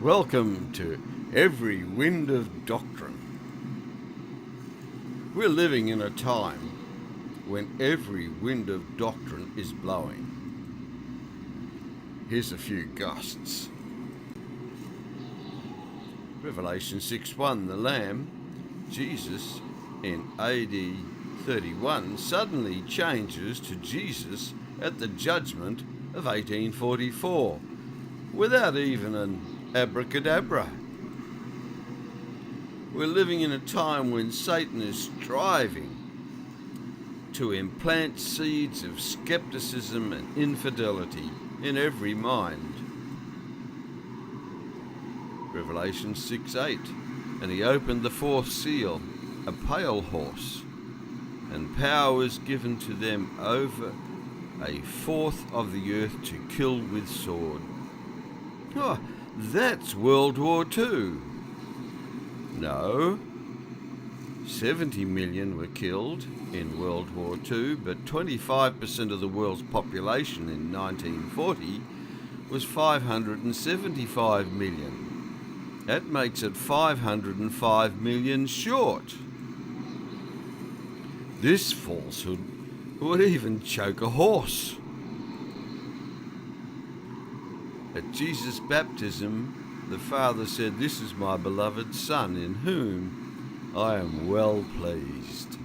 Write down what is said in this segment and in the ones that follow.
Welcome to Every Wind of Doctrine. We're living in a time when every wind of doctrine is blowing. Here's a few gusts. Revelation 6:1, the Lamb, Jesus, in AD 31, suddenly changes to Jesus at the judgment of 1844, without even an abracadabra. We're living in a time when Satan is striving to implant seeds of skepticism and infidelity in every mind. Revelation 6:8, and he opened the fourth seal, a pale horse, and power was given to them over a fourth of the earth to kill with sword. Oh, that's World War II. No, 70 million were killed in World War II, but 25% of the world's population in 1940 was 575 million. That makes it 505 million short. This falsehood would even choke a horse. At Jesus' baptism, the Father said, "This is my beloved Son, in whom I am well pleased."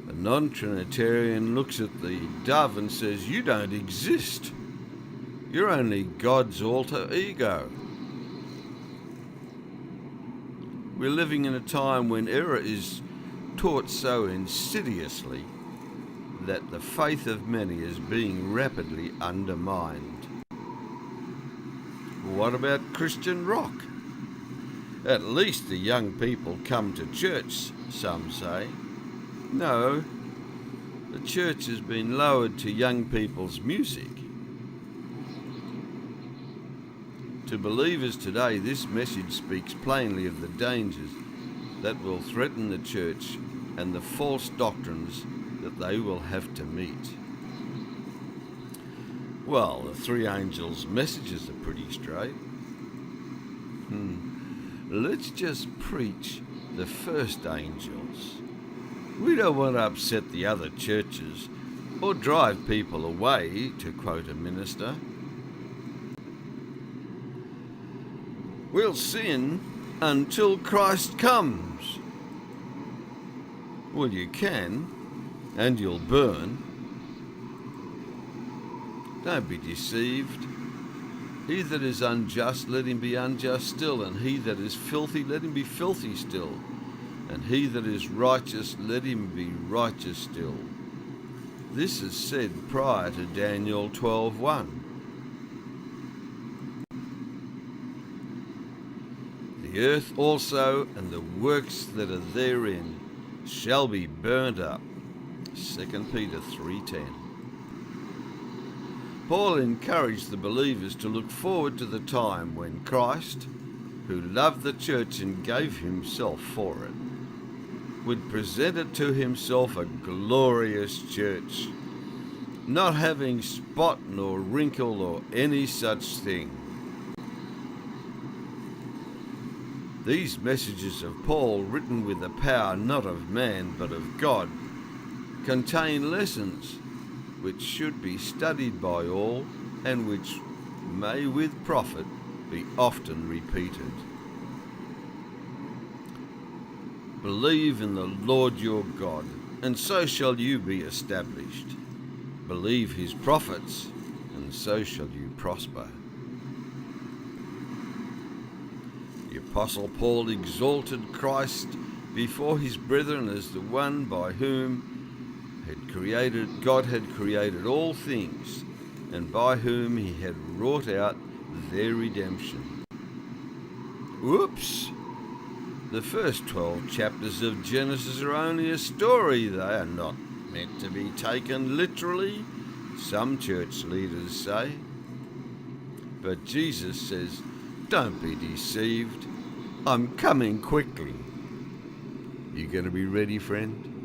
A non-Trinitarian looks at the dove and says, "You don't exist. You're only God's alter ego." We're living in a time when error is taught so insidiously that the faith of many is being rapidly undermined. What about Christian rock? At least the young people come to church, some say. No, the church has been lowered to young people's music. To believers today, this message speaks plainly of the dangers that will threaten the church and the false doctrines that they will have to meet. Well, the three angels' messages are pretty straight. Let's just preach the first angels. We don't want to upset the other churches or drive people away, to quote a minister. We'll sin until Christ comes. Well, you can, and you'll burn. Don't be deceived. He that is unjust, let him be unjust still, and he that is filthy, let him be filthy still, and he that is righteous, let him be righteous still. This is said prior to Daniel 12:1. The earth also and the works that are therein shall be burnt up. 2 Peter 3:10. Paul encouraged the believers to look forward to the time when Christ, who loved the church and gave himself for it, would present it to himself a glorious church, not having spot nor wrinkle or any such thing. These messages of Paul, written with the power not of man but of God, contain lessons which should be studied by all and which may with profit be often repeated. Believe in the Lord your God, and so shall you be established. Believe his prophets, and so shall you prosper. The Apostle Paul exalted Christ before his brethren as the one by whom God had created all things, and by whom he had wrought out their redemption. Whoops! The first 12 chapters of Genesis are only a story. They are not meant to be taken literally, some church leaders say. But Jesus says, "Don't be deceived. I'm coming quickly." You going to be ready, friend?